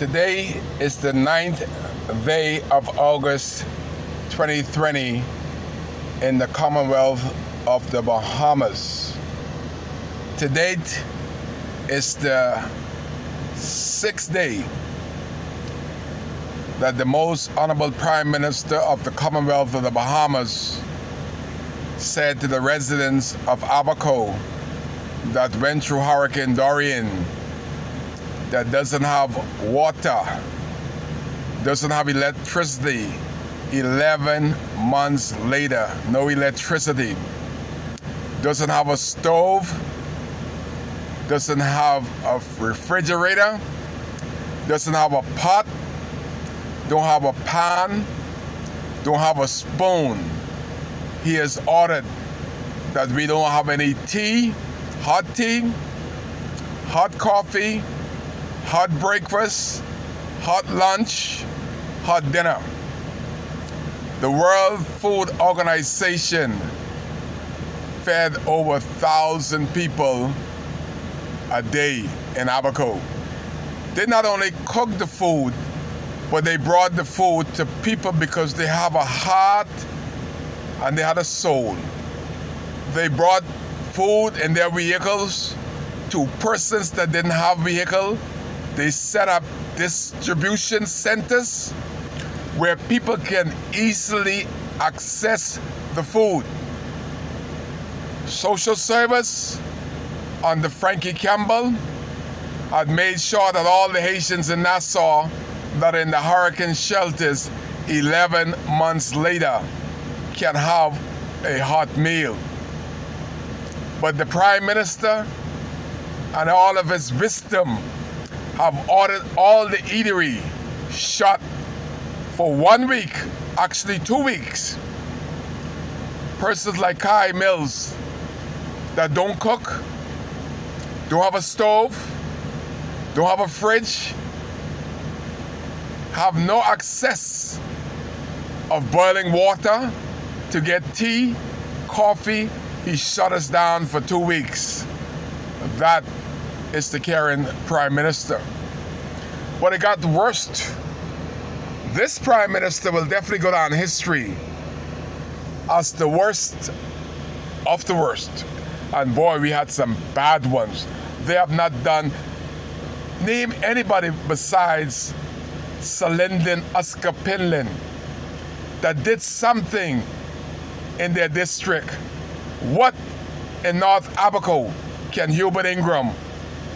Today is the 9th day of August 2020 in the Commonwealth of the Bahamas. To date is the 6th day that the most honorable Prime Minister of the Commonwealth of the Bahamas said to the residents of Abaco that went through Hurricane Dorian, that doesn't have water, doesn't have electricity. 11 months later, no electricity, doesn't have a stove, doesn't have a refrigerator, doesn't have a pot, don't have a pan, don't have a spoon. He has ordered that we don't have any tea, hot coffee, hot breakfast, hot lunch, hot dinner. The World Food Organization fed over 1,000 people a day in Abaco. They not only cooked the food, but they brought the food to people because they have a heart and they had a soul. They brought food in their vehicles to persons that didn't have vehicle. They set up distribution centers where people can easily access the food. Social service under Frankie Campbell had made sure that all the Haitians in Nassau that are in the hurricane shelters 11 months later can have a hot meal. But the Prime Minister and all of his wisdom have ordered all the eatery shut for 1 week, actually 2 weeks. Persons like Kai Mills that don't cook, don't have a stove, don't have a fridge, have no access of boiling water to get tea, coffee. He shut us down for 2 weeks. That is the Karen Prime Minister. But it got worse. This Prime Minister will definitely go down in history as the worst of the worst. And boy, we had some bad ones. They have not done, name anybody besides Salindon Uskapinlin that did something in their district. What in North Abaco can Hubert Ingram,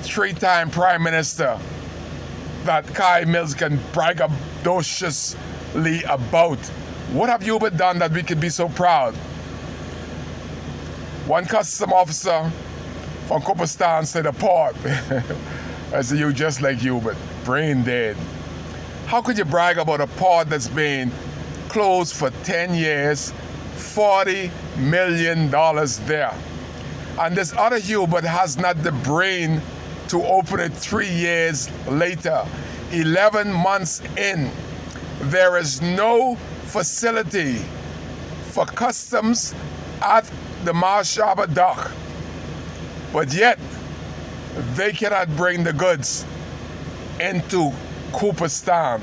3-time Prime Minister, that Kai Mills can braggadociously about? What have Hubert done that we could be so proud? One custom officer from Cooperstown said, "A port." I said, "You just like Hubert, brain dead. How could you brag about a port that's been closed for 10 years, $40 million there? And this other Hubert has not the brain to open it 3 years later. 11 months in, there is no facility for customs at the Marsh Harbor dock. But yet, they cannot bring the goods into Cooperstown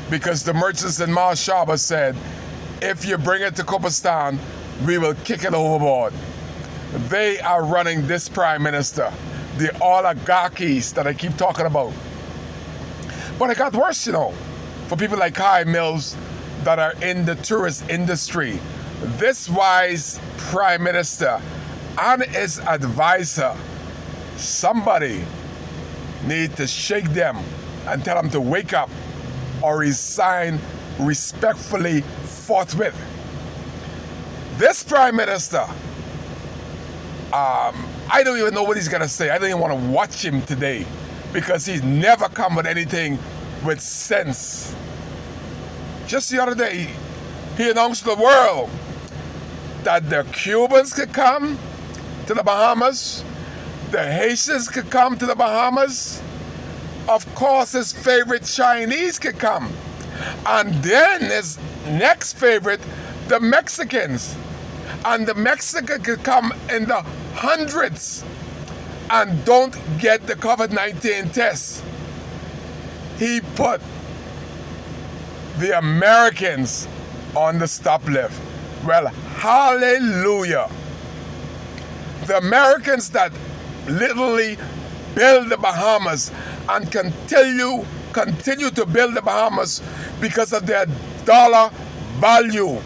because the merchants in Marsh Harbor said, if you bring it to Cooperstown, we will kick it overboard. They are running this Prime Minister, the oligarchies that I keep talking about. But it got worse, for people like Kai Mills that are in the tourist industry. This wise Prime Minister and his advisor, somebody need to shake them and tell them to wake up or resign respectfully forthwith. This Prime Minister, I don't even know what he's gonna say. I don't even want to watch him today because he's never come with anything with sense. Just the other day, he announced to the world that the Cubans could come to the Bahamas, the Haitians could come to the Bahamas, of course his favorite Chinese could come, and then his next favorite, the Mexicans. And the Mexican could come in the hundreds and don't get the COVID-19 test. he put the Americans on the stop list. Well, hallelujah. The Americans that literally build the Bahamas and continue to build the Bahamas because of their dollar value.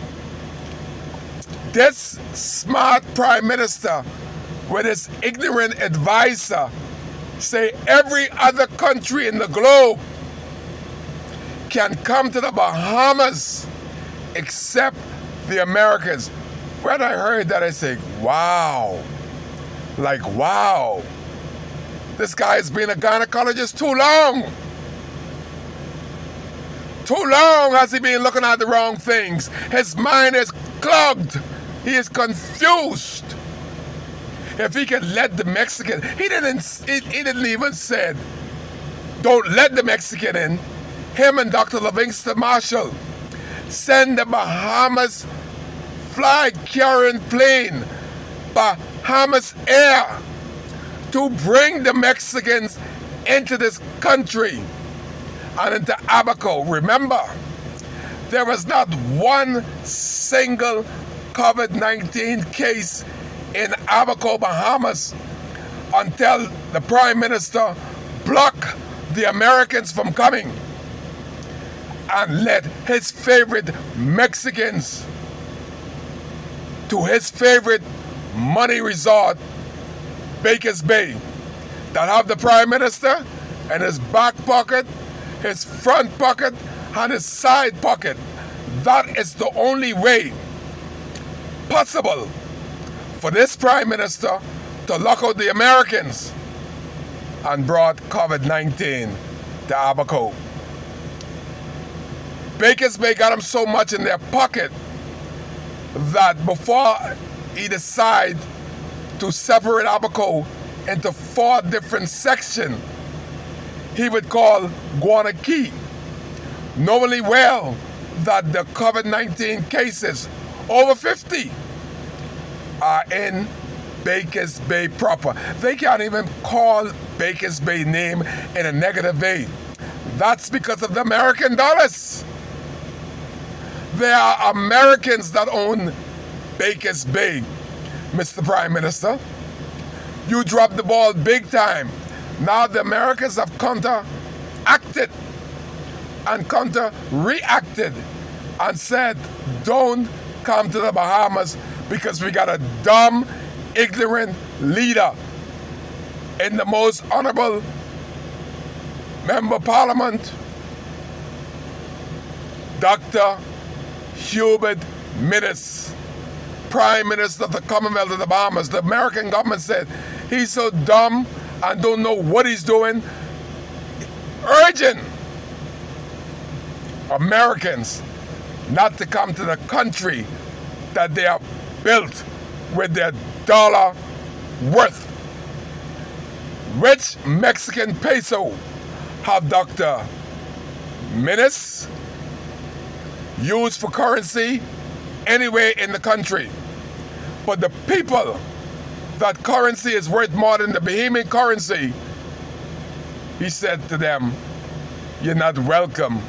This smart prime minister with his ignorant advisor say every other country in the globe can come to the Bahamas except the Americans. When I heard that, I said, wow. Like, wow. This guy has been a gynecologist too long. Too long has he been looking at the wrong things. His mind is clogged. He is confused. If he can let the Mexican, he didn't even said, don't let the Mexican in. Him and Dr. Livingston Marshall send the Bahamas flag carrying plane, Bahamas Air, to bring the Mexicans into this country and into Abaco. Remember, there was not one single COVID-19 case in Abaco, Bahamas until the Prime Minister blocked the Americans from coming and led his favorite Mexicans to his favorite money resort, Baker's Bay, that have the Prime Minister in his back pocket, his front pocket, and his side pocket. That is the only way possible for this Prime Minister to lock out the Americans and brought COVID-19 to Abaco. Baker's Bay got them so much in their pocket that before he decided to separate Abaco into 4 different sections, he would call Guanaqui, knowing well that the COVID-19 cases, over 50, are in Baker's Bay proper. They can't even call Baker's Bay name in a negative way. That's because of the American dollars. There are Americans that own Baker's Bay, Mr. Prime Minister. You dropped the ball big time. Now the Americans have counteracted and counter-reacted and said, don't come to the Bahamas because we got a dumb, ignorant leader in the most honorable member of Parliament, Dr. Hubert Minnis, Prime Minister of the Commonwealth of the Bahamas. The American government said he's so dumb and don't know what he's doing, urging Americans not to come to the country that they are built with their dollar worth. Which Mexican peso have Dr. Minnis used for currency anywhere in the country? But the people that currency is worth more than the Bahamian currency, he said to them, you're not welcome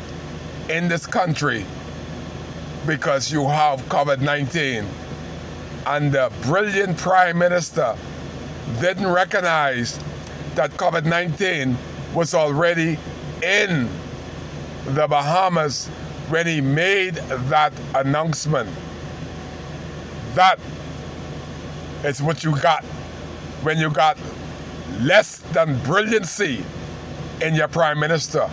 in this country because you have COVID-19. And the brilliant Prime Minister didn't recognize that COVID-19 was already in the Bahamas when he made that announcement. That is what you got when you got less than brilliancy in your Prime Minister.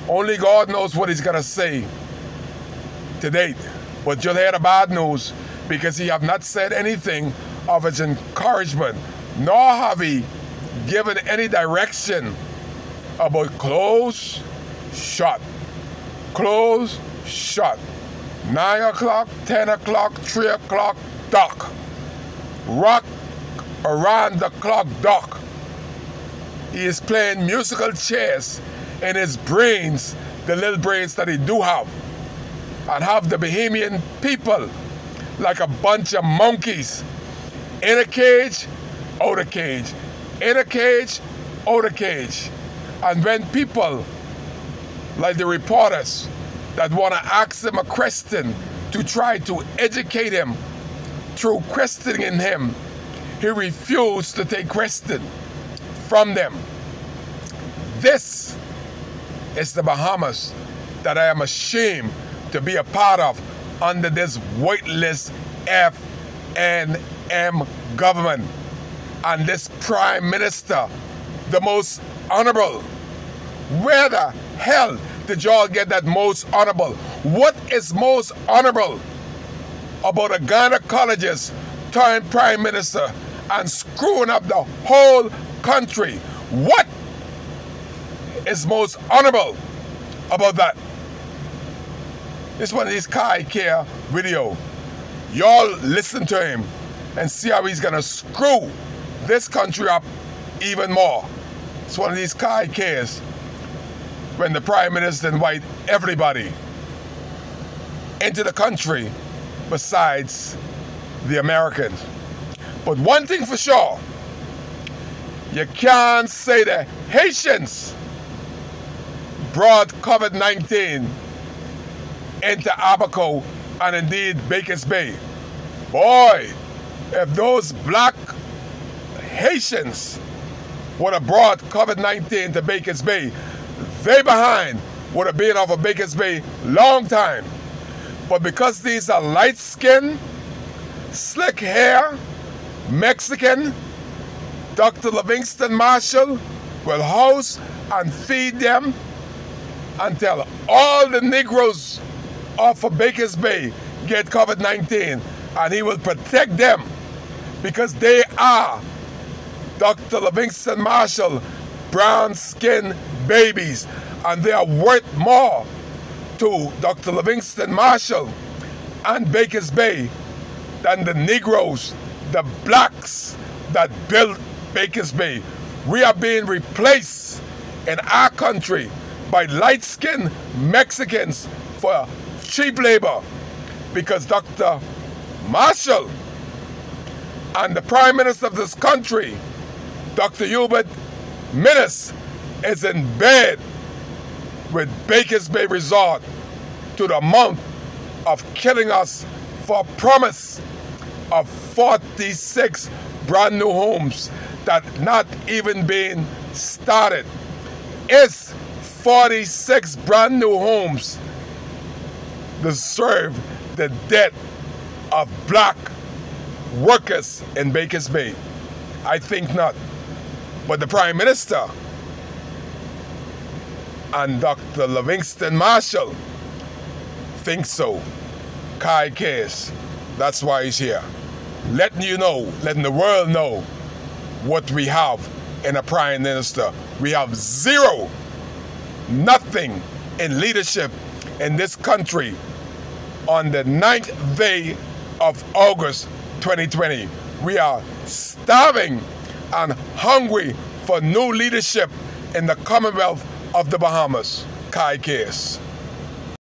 Only God knows what he's gonna say to date. But you'll hear the bad news because he have not said anything of his encouragement, nor have he given any direction about close, shut, close, shut, 9 o'clock, 10 o'clock, 3 o'clock, dark, rock around the clock, dark. He is playing musical chairs in his brains, the little brains that he do have, and have the Bahamian people like a bunch of monkeys in a cage, out of cage, in a cage, out of cage. And when people like the reporters that want to ask him a question to try to educate him through questioning him, he refused to take question from them. This is the Bahamas that I am ashamed to be a part of under this weightless FNM government and this Prime Minister, the most honorable. Where the hell did y'all get that most honorable? What is most honorable about a gynecologist turned Prime Minister and screwing up the whole country? What is most honorable about that? This one of these Kai Care video. Y'all listen to him and see how he's gonna screw this country up even more. It's one of these Kai Cares when the Prime Minister invite everybody into the country besides the Americans. But one thing for sure, you can't say the Haitians brought COVID-19 into Abaco and indeed Bakers Bay. Boy, if those black Haitians would have brought COVID-19 to Bakers Bay, they behind would have been off of Bakers Bay long time. But because these are light-skinned, slick hair, Mexican, Dr. Livingston Marshall will house and feed them until all the Negroes off of Bakers Bay get COVID-19, and he will protect them because they are Dr. Livingston Marshall brown-skinned babies, and they are worth more to Dr. Livingston Marshall and Bakers Bay than the Negroes, the blacks that built Bakers Bay. We are being replaced in our country by light-skinned Mexicans for cheap labor because Dr. Marshall and the Prime Minister of this country, Dr. Hubert Minnis, is in bed with Bakers Bay Resort to the amount of killing us for a promise of 46 brand new homes that not even being started. It's 46 brand new homes deserve the death of black workers in Bakers Bay? I think not. But the Prime Minister and Dr. Livingston Marshall think so. Kai Case, that's why he's here. Letting you know, letting the world know what we have in a Prime Minister. We have zero, nothing in leadership in this country on the 9th day of August 2020. We are starving and hungry for new leadership in the Commonwealth of the Bahamas. Kai Case.